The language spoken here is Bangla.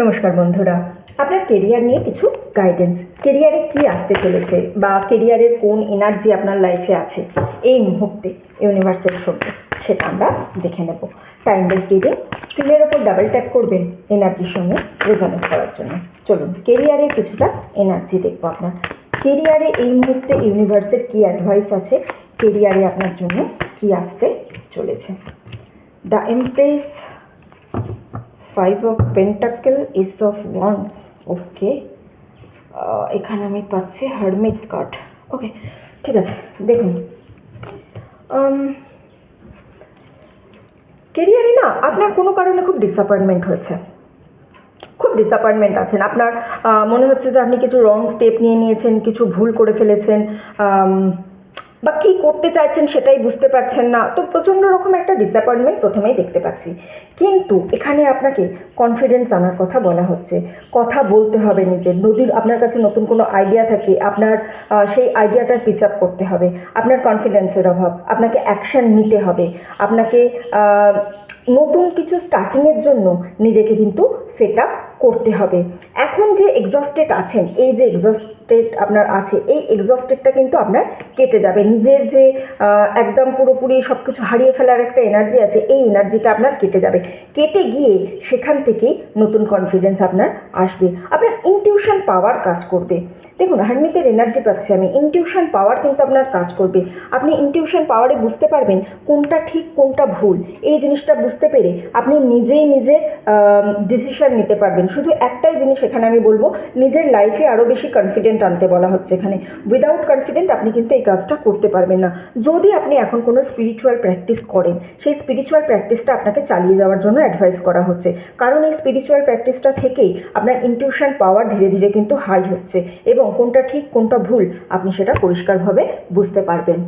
নমস্কার বন্ধুরা, আপনার কেরিয়ার নিয়ে কিছু গাইডেন্স, কেরিয়ারে কি আসতে চলেছে বা কেরিয়ারের কোন এনার্জি আপনার লাইফে আছে এই মুহূর্তে ইউনিভার্সের সঙ্গে, সেটা আমরা দেখে নেব। টাইমলেস রিডিং, স্ক্রিনের ওপর ডাবল ট্যাপ করবেন এনার্জির সঙ্গে রেজনেট করার জন্য। চলুন কেরিয়ারের কিছুটা এনার্জি দেখবো। আপনার কেরিয়ারে এই মুহূর্তে ইউনিভার্সের কি অ্যাডভাইস আছে, কেরিয়ারে আপনার জন্য কি আসতে চলেছে। The empress, 5 of Pentacle, Ace of Wands, ওকে। এখানে আমি পাচ্ছি হারমিট কার্ড। ওকে, ঠিক আছে। দেখুন, কেরিয়ারে না আপনার কোনো কারণে খুব ডিসঅ্যাপয়েন্টমেন্ট হয়েছে, খুব ডিসঅ্যাপয়েন্টমেন্ট আছেন। আপনার মনে হচ্ছে যে আপনি কিছু রং স্টেপ নিয়ে নিয়েছেন, কিছু ভুল করে ফেলেছেন, বা কী করতে চাইছেন সেটাই বুঝতে পারছেন না। তো প্রচণ্ড রকম একটা ডিসঅ্যাপয়েন্টমেন্ট প্রথমেই দেখতে পাচ্ছি। কিন্তু এখানে আপনাকে কনফিডেন্স আনার কথা বলা হচ্ছে, কথা বলতে হবে নিজের। আপনার কাছে নতুন কোনো আইডিয়া থাকে, আপনার সেই আইডিয়াটার পিচ আপ করতে হবে। আপনার কনফিডেন্সের অভাব, আপনাকে অ্যাকশান নিতে হবে, আপনাকে নতুন কিছু স্টার্টিংয়ের জন্য নিজেকে কিন্তু সেট আপ করতে হবে। এখন যে এক্সস্টেড আছেন, এই যে এক্সস্টেড আপনার আছে, এই এক্সস্টেডটা কিন্তু আপনার কেটে যাবে। নিজের যে একদম পুরোপুরি সব কিছু হারিয়ে ফেলার একটা এনার্জি আছে, এই এনার্জিটা আপনার কেটে যাবে। কেটে গিয়ে সেখান থেকেই নতুন কনফিডেন্স আপনার আসবে। আপনার ইনটিউশন পাওয়ার কাজ করবে। দেখুন, হারমিটের এনার্জি পাচ্ছি আমি, ইনটিউশন পাওয়ার কিন্তু আপনার কাজ করবে। আপনি ইনটিউশন পাওয়ারে বুঝতে পারবেন কোনটা ঠিক কোনটা ভুল। এই জিনিসটা বুঝতে পেরে আপনি নিজেই নিজের ডিসিশন নিতে পারবেন। শুধু একটাই জিনিস এখানে আমি বলবো, নিজের লাইফে আরও বেশি কনফিডেন্ট আনতে বলা হচ্ছে এখানে। উইদাউট কনফিডেন্ট আপনি কিন্তু এই কাজটা করতে পারবেন না। যদি আপনি এখন কোনো স্পিরিচুয়াল প্র্যাকটিস করেন, সেই স্পিরিচুয়াল প্র্যাকটিসটা আপনাকে চালিয়ে যাওয়ার জন্য অ্যাডভাইস করা হচ্ছে। কারণ এই স্পিরিচুয়াল প্র্যাকটিসটা থেকেই আপনার ইনটিউশন পাওয়ার ধীরে ধীরে কিন্তু হাই হচ্ছে, এবং কোনটা ঠিক কোনটা ভুল আপনি সেটা পরিষ্কারভাবে বুঝতে পারবেন।